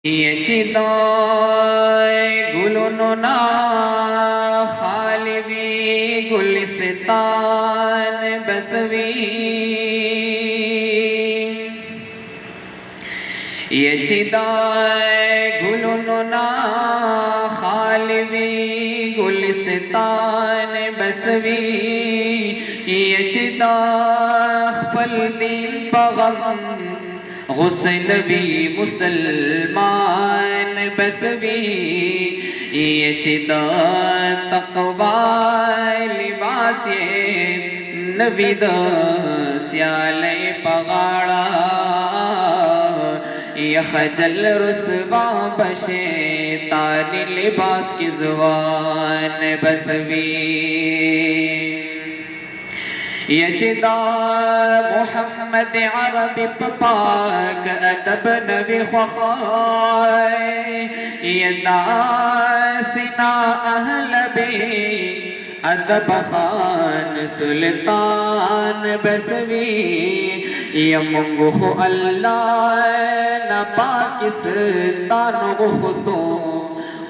یہ چدائے گلونو نا خالوی گلستان بسوی یہ چدائے گلونو نا خالوی گلستان بسوی یہ چدائے خپل دین پغم غسل بھی مسلمان بسوی یہ چدا تقوی لباس نبی دا سیالے پغاڑا یہ خجل رسوا بشیطان لباس کی زبان بسوی یہ چدا محمد عربی پاک ادب نبی خواہ یہ داسنا اہل بی ادب خان سلطان بسوی یہ منگو خو اللہ نا پاکستان غختو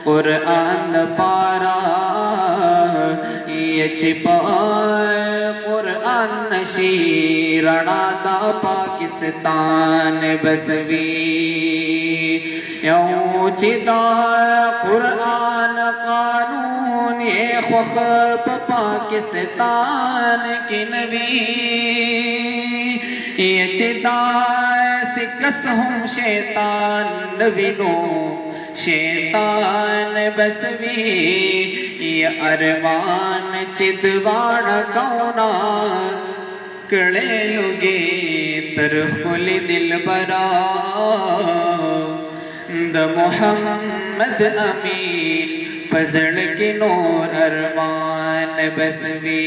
قرآن پارا یہ چپائے قرآن نشیرنا دا پاکستان بسوی یوں چدا قرآن قانون یہ خوخب پاکستان کی نبی یہ چدا سکس ہم شیطان نبینو شیطان بسوی یہ ارمان چدوان کونا کڑے لگے ترخل دل برا دا محمد امین پزڑ کی نور ارمان بسوی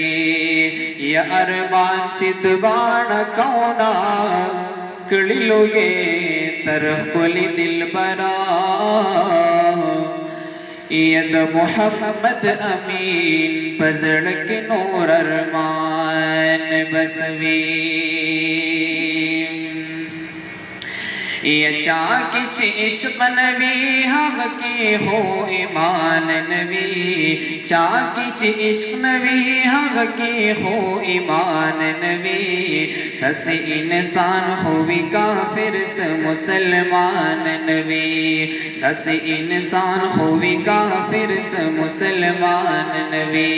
یہ ارمان چدوان کونا کڑی لگے ترخل دل برا ید محمد امین پزڑ کے نور ارمان بسوی یہ چاکی چی عشق نبی حق کی ہو ایمان نبی چاکی چی عشق نبی حق کی ہو ایمان نبی دس انسان ہوئی کافر سے مسلمان نبی دس انسان ہوئی کافر سے مسلمان نبی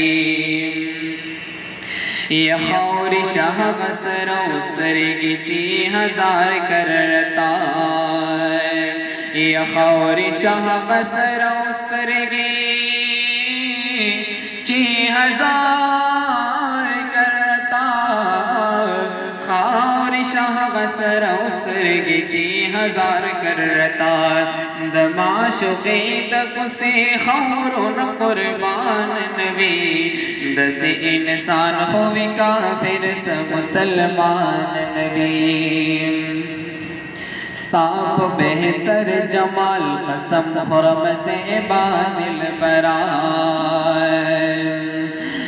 یہ خور شاہ غسر استرگی چی ہزار کرتا یہ خور شاہ غسر استرگی چی ہزار کرتا خور شاہ غسر استرگی چی ہزار کرتا دماشقی تک سے خورن قربان نبی دس انسان ہوئی کافر سے مسلمان نبی صاف بہتر جمال قسم خرم سے بادل برائے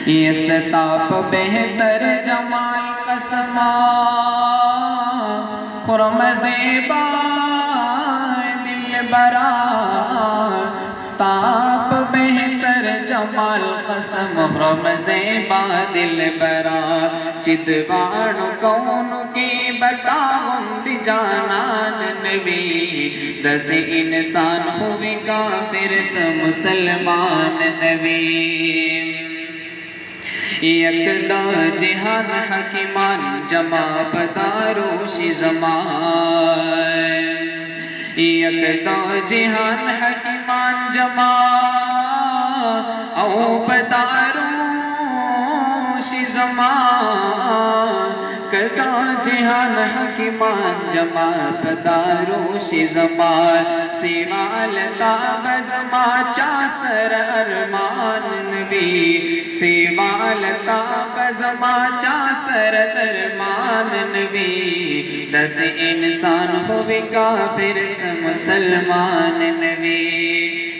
یہ صاف بہتر جمال قسم خرم سے بادل برائے صاف بہتر جمال قسم خرم سے بادل برا چدوان کون کی بتاؤں دی جانان نبی دس انسان ہوئی کافر سے مسلمان نبی یکدا جہان حکیمان جمع پداروشی زمان یکدا جہان حکیمان جمع او پداروش زمان کدا جہان حکیمان جمع پداروش زمان سیوالتا بزما چاسر ارمان نبی سیوالتا بزما چاسر درمان نبی دس انسان ہوئی کافر سے مسلمان نبی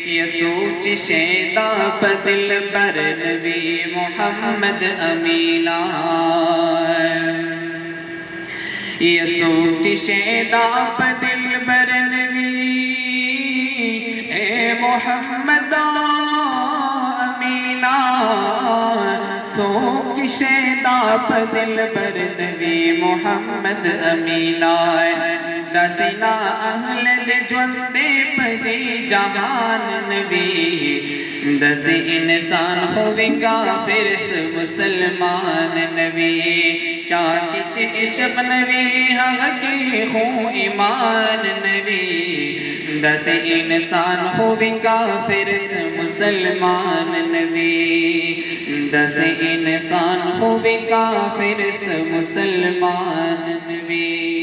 یہ سوچ شیدا بدل بر نبی محمد امینا یہ سوچ شیدا بدل بر نبی محمد امینا سوچ شیدا پا دل بر نبی محمد امینا دسنا اہل دے جوندے پدی جہان نبی دس انسان ہوگا پھر مسلمان نبی چاکی چشب نبی حق کی ہوں ایمان نبی دس انسان ہوگا پھر مسلمان نبی دس انسان ہوگا پھر مسلمان نبی